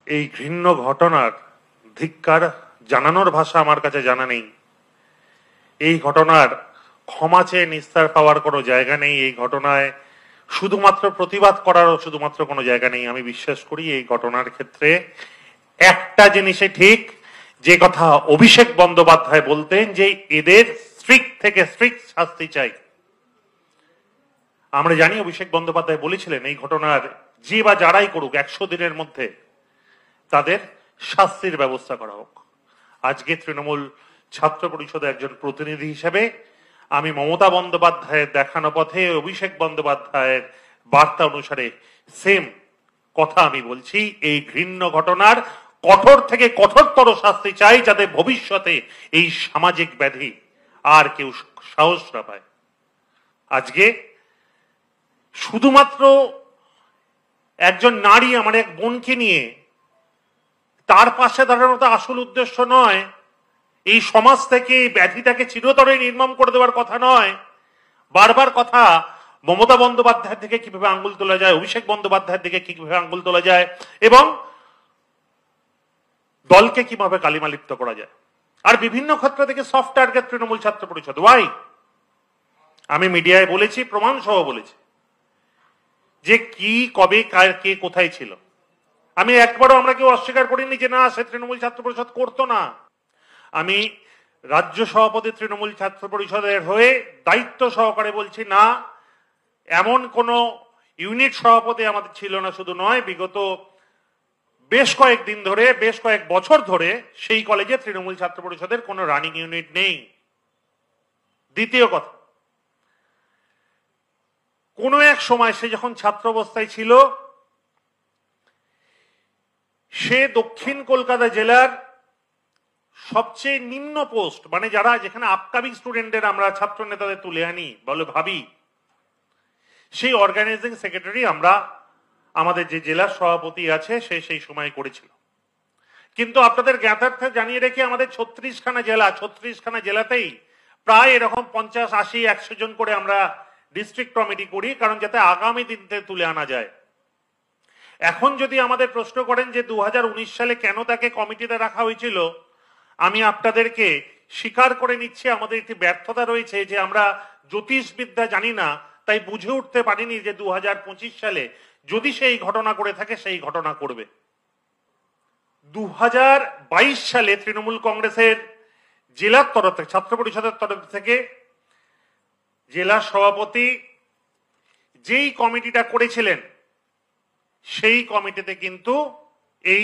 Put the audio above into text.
এই ঘৃণ্য ঘটনার ধিক্কার জানানোর ভাষা আমার কাছে জানা নেই। এই ঘটনার ক্ষমা চেয়ে নিস্তার পাওয়ার কোনো জায়গা নেই। এই ঘটনায় শুধুমাত্র প্রতিবাদ করারও শুধুমাত্র কোনো জায়গা নেই। আমি বিশ্বাস করি এই ঘটনার ক্ষেত্রে একটা জিনিসে ঠিক, যে কথা অভিষেক বন্দ্যোপাধ্যায় বলতেন, যে এদের স্ট্রিক্ট থেকে স্ট্রিক্ট শাস্তি চাই। আমরা জানি অভিষেক বন্দ্যোপাধ্যায় বলেছিলেন এই ঘটনার যে বা যারাই করুক 100 দিনের মধ্যে তাদের শাস্তির ব্যবস্থা করা হোক। আজকে তৃণমূল ছাত্র পরিষদের একজন প্রতিনিধি হিসেবে আমি মমতা বন্দ্যোপাধ্যায়ের দেখানো পথে অভিষেক বন্দ্যোপাধ্যায়ের বার্তা অনুসারে সেম কথা আমি বলছি। এই ঘৃণ্য ঘটনার কঠোর থেকে কঠোরতর শাস্তি চাই, যাতে ভবিষ্যতে এই সামাজিক ব্যাধি আর কেউ সাহস না পায়। আজকে শুধুমাত্র একজন নারী, আমার এক বোনকে নিয়ে তার পাশে দাঁড়ানো তো আসল উদ্দেশ্য নয়। এই সমাজ থেকে এই ব্যাধিটাকে চিরতরে নির্মম করে দেওয়ার কথা নয়। বারবার কথা মমতা বন্দ্যোপাধ্যায়ের দিকে কিভাবে আঙ্গুল তোলা যায়, অভিষেক বন্দ্যোপাধ্যায়ের দিকে কিভাবে আঙ্গুল তোলা যায় এবং দলকে কিভাবে কালিমালিপ্ত করা যায়। আর বিভিন্ন ক্ষেত্র থেকে সফট টার্গেট তৃণমূল ছাত্র পরিষদ। ওয়াই? আমি মিডিয়ায় বলেছি, প্রমাণ সহ বলেছি যে কি কবে কে কোথায় ছিল। আমি একবারও আমরা কেউ অস্বীকার করিনি যে না, সে তৃণমূল ছাত্র পরিষদ করতো না। আমি রাজ্য সভাপতি তৃণমূল ছাত্র পরিষদের হয়ে দায়িত্ব সহকারে বলছি, না, এমন কোন ইউনিট সভাপতি আমাদের ছিল না। শুধু নয়, বিগত বেশ কয়েকদিন ধরে, বেশ কয়েক বছর ধরে সেই কলেজে তৃণমূল ছাত্র পরিষদের কোন রানিং ইউনিট নেই। দ্বিতীয় কথা, কোন এক সময় সে যখন ছাত্র অবস্থায় ছিল, সে দক্ষিণ কলকাতা জেলার সবচেয়ে নিম্ন পোস্ট, মানে যারা যেখানে আপকামিং স্টুডেন্টদের আমরা ছাত্র নেতাদের তুলে আনি বলে ভাবি, সেই অর্গানাইজিং সেক্রেটারি আমরা আমাদের যে জেলার সভাপতি আছে সে সেই সময় করেছিল। কিন্তু আপনাদের জ্ঞাতার্থে জানিয়ে রেখে আমাদের 36খানা জেলাতেই প্রায় এরকম 50, 80, 100 জন করে আমরা ডিস্ট্রিক্ট কমিটি করি, কারণ যাতে আগামী দিনতে তুলে আনা যায়। এখন যদি আমাদের প্রশ্ন করেন যে 2019 সালে কেন তাকে কমিটিতে রাখা হয়েছিল, আমি আপনাদেরকে স্বীকার করে নিচ্ছি আমাদের একটি ব্যর্থতা রয়েছে, যে আমরা জ্যোতিষবিদ্যা জানি না, তাই বুঝে উঠতে পারিনি যে 2025 সালে যদি সেই ঘটনা করে থাকে সেই ঘটনা করবে। 2022 সালে তৃণমূল কংগ্রেসের জেলার তরফ থেকে, ছাত্র পরিষদের তরফ থেকে জেলা সভাপতি যেই কমিটিটা করেছিলেন সেই কমিটিতে কিন্তু এই